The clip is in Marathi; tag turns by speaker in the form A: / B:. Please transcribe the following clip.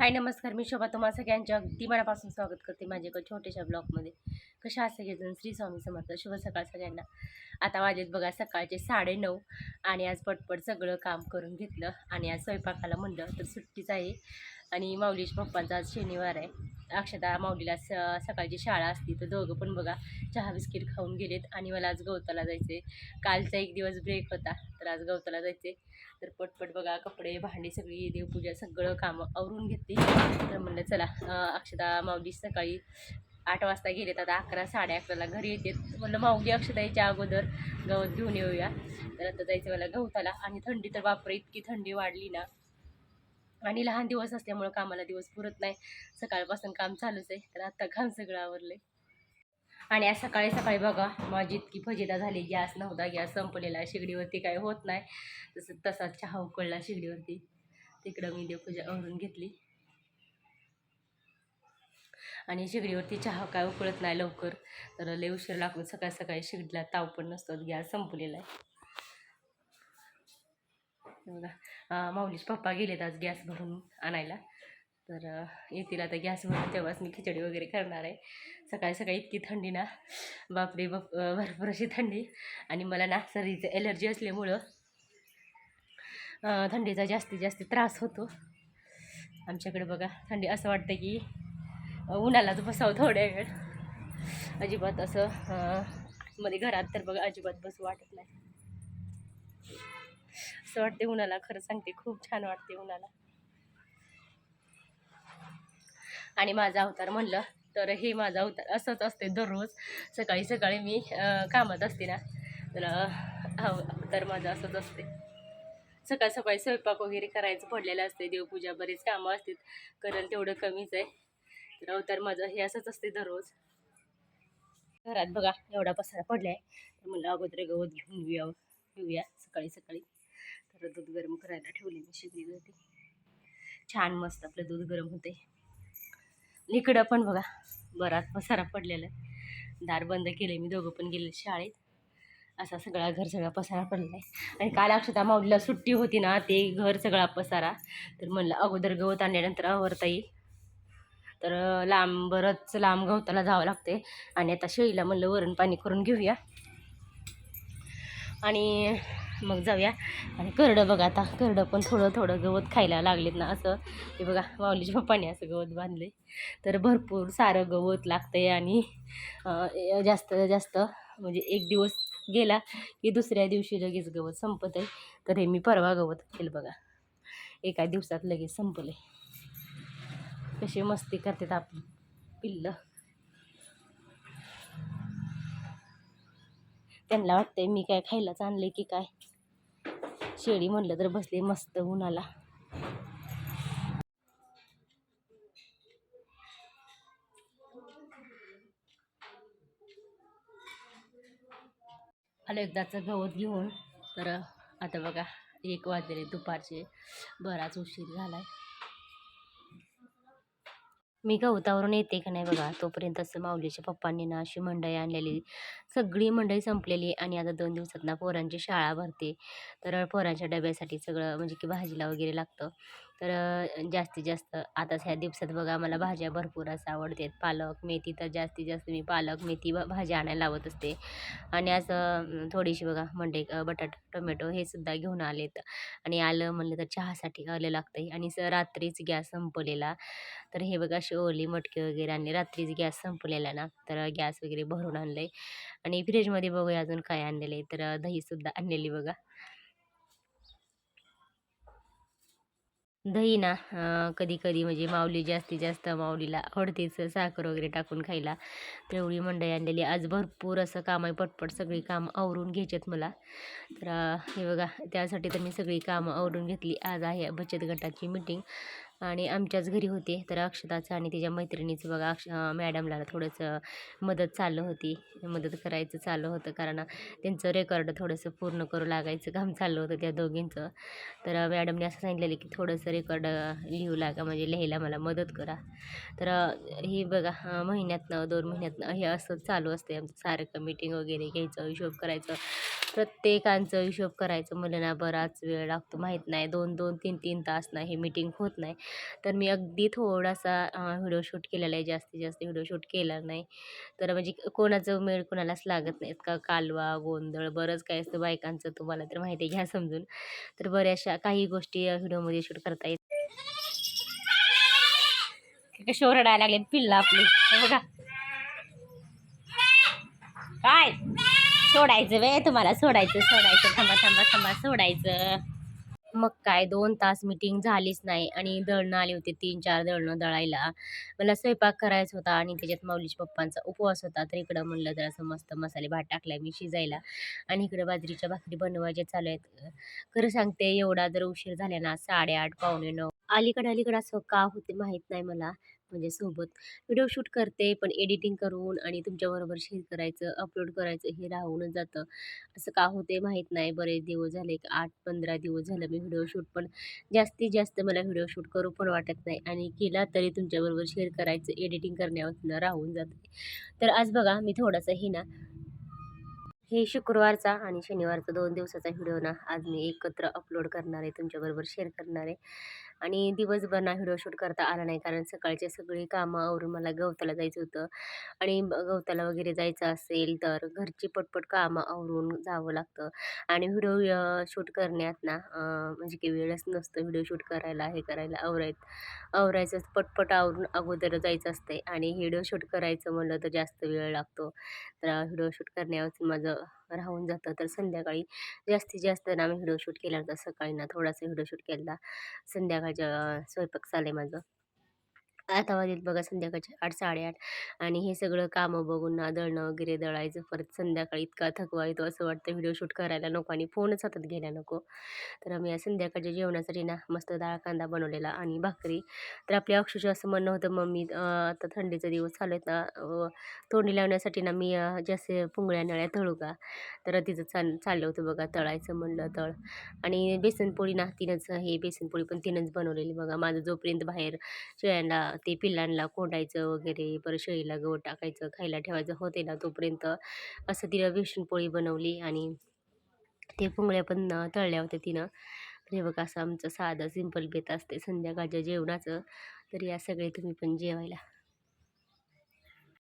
A: हाय नमस्कार, मी शोभा तुम्हा सगळ्यांच्या अगदी मनापासून स्वागत करते माझ्या एका छोट्याशा ब्लॉगमध्ये. कशा आहात सगळेजण? श्री स्वामी समर्थ. शुभ सकाळ सगळ्यांना. आता वाजलेत बघा सकाळचे 9:30 आणि आज पटपट सगळं काम करून घेतलं आणि आज स्वयंपाकाला म्हणलं तर सुट्टीच आहे आणि माऊलीच्या पप्पांचा आज शनिवार आहे. अक्षता माऊलीला सकाळची शाळा असती तर दोघं पण बघा चहा बिस्किट खाऊन गेलेत आणि मला आज गवताला जायचे. कालचा एक दिवस ब्रेक होता तर आज गवताला जायचे. तर पटपट बघा कपडे भांडी सगळी देवपूजा सगळं कामं आवरून घेतली. तर म्हणलं चला अक्षता माऊली सकाळी 8 वाजता गेलेत, आता 11 11:30ला घरी येतात. म्हणलं माऊली अक्षता यायच्या अगोदर गवत घेऊन येऊया. तर आता जायचं मला गवताला आणि थंडी तर बापरे इतकी थंडी वाढली ना आणि लहान दिवस असल्यामुळं कामाला दिवस पुरत नाही. सकाळपासून काम चालूच आहे तर आता काम सगळं आवरलंय. आणि आज सकाळी सकाळी बघा माझी इतकी फजिता झाली. गॅस नव्हता, गॅस संपलेला. शेगडीवरती काही होत नाही. तसाच चहा उकळला शेगडीवरती. तिकडं मी देवपूजा आवरून घेतली आणि शेगडीवरती चहा काय उकळत नाही लवकर, तर लय उशीर लागतो. सकाळी सकाळी शेगडीला ताव पण नसतो, गॅस संपलेला आहे. बघा माऊलीचे पप्पा गेलेत आज गॅस भरून आणायला. तर येतील आता गॅस भरून, तेव्हाच मी खिचडी वगैरे करणार आहे. सकाळी सकाळी इतकी थंडी ना बापरे भरपूर अशी थंडी. आणि मला ना सर्दीचं एलर्जी असल्यामुळं थंडीचा जास्तीत जास्त त्रास होतो आमच्याकडे. बघा थंडी असं वाटतं की उन्हालाच बसावं थोड्या वेळ. अजिबात असं मध्ये घरात तर बघा अजिबात बसू वाटत नाही. असं वाटते उन्हाला, खरं सांगते खूप छान वाटते उन्हाला. आणि माझा अवतार म्हणलं तर हे माझा अवतार असंच असते दररोज. सकाळी सकाळी मी कामात असते ना तर अवतार माझं असंच असते. सकाळ सकाळी स्वयंपाक वगैरे करायचं पडलेलं असते, देवपूजा बरेच कामं असतात, करेल तेवढं कमीच आहे. तर अवतार माझं हे असंच असते दररोज. घरात बघा एवढा पसारा पडला आहे तर म्हणलं अगोदर गवत घेऊन येऊया सकाळी सकाळी. तर दूध गरम करायला ठेवले मी शेगडीवरती. छान मस्त आपलं दूध गरम होते. इकडं पण बघा बराच पसारा पडलेला. दार बंद केले मी, दोघं पण गेले शाळेत. असा सगळा घर सगळा पसारा पडला आहे. आणि काल अक्षता माऊलीला सुट्टी होती ना, ते घर सगळा पसारा. तर म्हणलं अगोदर गवत आणल्यानंतर आवरता येईल. तर बरंच लांब गवताला जावं लागते. आणि आता शेळीला म्हणलं वरण पाणी करून घेऊया आणि मग जाऊया. आणि करडं बघा, आता करडं पण थोडं थोडं गवत खायला लागलेत ना. असं हे बघा माऊलीच्या पप्पाने असं गवत बांधले. तर भरपूर सारं गवत लागतंय आणि जास्त जास्त म्हणजे एक दिवस गेला की दुसऱ्या दिवशी लगेच गवत संपत आहे. तर हे मी परवा गवत केलं बघा, एका दिवसात लगेच संपले. कशी मस्ती करतात आपली पिल्लं. त्यांना वाटतंय मी काय खायलाच आणले की काय. शेळी म्हणलं तर बसले मस्त उन्हाला. आलो एकदाचं गवत घेऊन. तर आता बघा 1 वाजलेले दुपारचे, बराच उशीर झालाय. मी गवतावरून येते का नाही बघा तोपर्यंतच माऊलीच्या पप्पांनी ना अशी मंडई आणलेली. सगळी मंडई संपलेली आणि आता 2 दिवसात ना पोरांची शाळा भरते. तर पोरांच्या डब्यासाठी सगळं म्हणजे की भाजीला वगैरे लागतं. तर जास्तीत जास्त आताच ह्या दिवसात बघा मला भाज्या भरपूर असं आवडतात. पालक मेथी, तर जास्तीत जास्त मी पालक मेथी भाजी आणायला लावत असते. आणि असं थोडीशी बघा मंडई बटाटा टोमॅटो हे सुद्धा घेऊन आलेत. आणि आलं म्हणलं तर चहासाठी आलं लागतंय. आणि रात्रीच गॅस संपलेला. तर हे बघा अशी ओली मटकी वगैरे आणली. रात्रीच गॅस संपलेला ना, तर गॅस वगैरे भरून आणलं आहे. आणि फ्रीजमध्ये बघूया अजून काय आणलेलं आहे. तर दहीसुद्धा आणलेली बघा. दही ना कधी कधी म्हणजे माऊली जास्तीत जास्त माऊलीला आवडतेच साखर वगैरे टाकून खायला. तर एवढी मंडई आणलेली. आज भरपूर असं काम आहे, पटपट सगळी कामं आवरून घ्यायच्यात मला. तर हे बघा त्यासाठी तर मी सगळी कामं आवरून घेतली. आज आहे बचत गटाची मीटिंग आणि आमच्याच घरी होते. तर अक्षताचं आणि तिच्या मैत्रिणीचं बघा मॅडमला थोडंसं मदत चालू होती, मदत करायचं चालू होतं. कारण त्यांचं रेकॉर्ड थोडंसं पूर्ण करू लागायचं काम चाललं होतं त्या दोघींचं. तर मॅडमने असं सांगितलेलं की थोडंसं रेकॉर्ड लिहू लागा, म्हणजे लिहायला मला मदत करा. तर हे बघा महिन्यातनं 2 महिन्यातनं हे असं चालू असते आमचं सारखं. मीटिंग वगैरे घ्यायचं, हिशोब करायचं. प्रत्येकांचं हिशोब करायचं म्हणलं ना बराच वेळ लागतो, माहीत नाही 2-2, 3-3 तास नाही हे मीटिंग होत नाही. तर मी अगदी थोडासा व्हिडिओ शूट केलेला आहे, जास्तीत जास्त व्हिडिओ शूट केला नाही. तर म्हणजे कोणाचं मेळ कोणालाच लागत नाहीत का, कालवा, गोंधळ बरंच काही असतं बायकांचं, तुम्हाला तर माहिती आहे, घ्या समजून. तर बऱ्याचशा काही गोष्टी व्हिडिओमध्ये शूट करता येत. कशी ओरडायला लागले पिल्ला आपली, हे बघा. काय सोडायचं वे तुम्हाला, सोडायचं, थांबा थांबा थांबा, सोडायचं. मग काय 2 तास मीटिंग झालीच नाही आणि दळणं आले होते, 3-4 दळणं दळायला. मला स्वयंपाक करायचा होता आणि त्याच्यात माऊलीच्या पप्पांचा उपवास होता. तर इकडं म्हणलं जरासं मस्त मसाले भात टाकलाय मी शिजायला आणि इकडं बाजरीच्या भाकरी बनवायच्या चालू आहेत. खरं सांगते एवढा जर उशीर झाला ना, 8:30 पावणे 9 अलीकडं असं का होते माहीत नाही मला. म्हणजे सोबत व्हिडिओ शूट करते, पण एडिटिंग करून आणि तुमच्याबरोबर शेअर करायचं, अपलोड करायचं हे राहूनच जातं. असं का होते माहीत नाही. बरेच दिवस झाले, एक 8-15 दिवस झालं मी व्हिडिओ शूट पण जास्तीत जास्त मला व्हिडिओ शूट करू पण वाटत नाही आणि केला तरी तुमच्याबरोबर शेअर करायचं, एडिटिंग करण्यापासून राहून जाते. तर आज बघा मी थोडंसं हे ना, हे शुक्रवारचा आणि शनिवारचा 2 दिवसाचा व्हिडिओ ना आज मी एकत्र अपलोड करणार आहे, तुमच्याबरोबर शेअर करणार आहे. आणि दिवसभर ना व्हिडिओ शूट करता आला नाही, कारण सकाळचे सगळी कामं आवरून मला गवताला जायचं होतं आणि गवताला वगैरे जायचं असेल तर घरची पटपट कामं आवरून जावं लागतं आणि व्हिडिओ शूट करण्यात ना म्हणजे की वेळच नसतं व्हिडिओ शूट करायला, हे करायला, आवरायचं पटपट आवरून अगोदर जायचं असते आणि व्हिडिओ शूट करायचं म्हणलं तर जास्त वेळ लागतो. तर व्हिडिओ शूट करण्यावर माझं राहून जातं. तर संध्याकाळी जास्तीत जास्त ना मी व्हिडिओ शूट केला होता. सकाळी ना थोडासा व्हिडिओ शूट केला. संध्याकाळच्या स्वयंपाक चालू माझं. आता वाजलेत बघा संध्याकाळचे 8-8:30 आणि हे सगळं कामं बघून ना दळणं वगैरे दळायचं. परत संध्याकाळी इतका थकवा येतो, असं वाटतं व्हिडिओ शूट करायला नको आणि फोनच हातात घ्यायला नको. तर आम्ही आज संध्याकाळच्या जेवणासाठी ना मस्त डाळ कांदा बनवलेला आणि भाकरी. तर आपल्या अक्षरशः असं म्हणणं होतं, मम्मी आता थंडीचे दिवस चालू आहेत ना, तोंडी लावण्यासाठी ना मी जास्त पुंगळ्या नळ्या तळू का? तर तिचं चाललं होतं बघा, तळायचं म्हणलं तळ. आणि बेसनपोळी ना तिनंच, हे बेसनपोळी पण तिनंच बनवलेली बघा. माझं जोपर्यंत बाहेर शेळ्यांना ते पिल्लांना कोंडायचं वगैरे, परत शेळीला गवत टाकायचं, खायला ठेवायचं होते ना, तोपर्यंत असं तिनं बेसनपोळी बनवली आणि ते पुंगळ्या पण तळल्या होत्या तिनं. तर हे बघा असं आमचं साधं सिंपल बेत असते संध्याकाळच्या जेवणाचं. तर या सगळे तुम्ही पण जेवायला.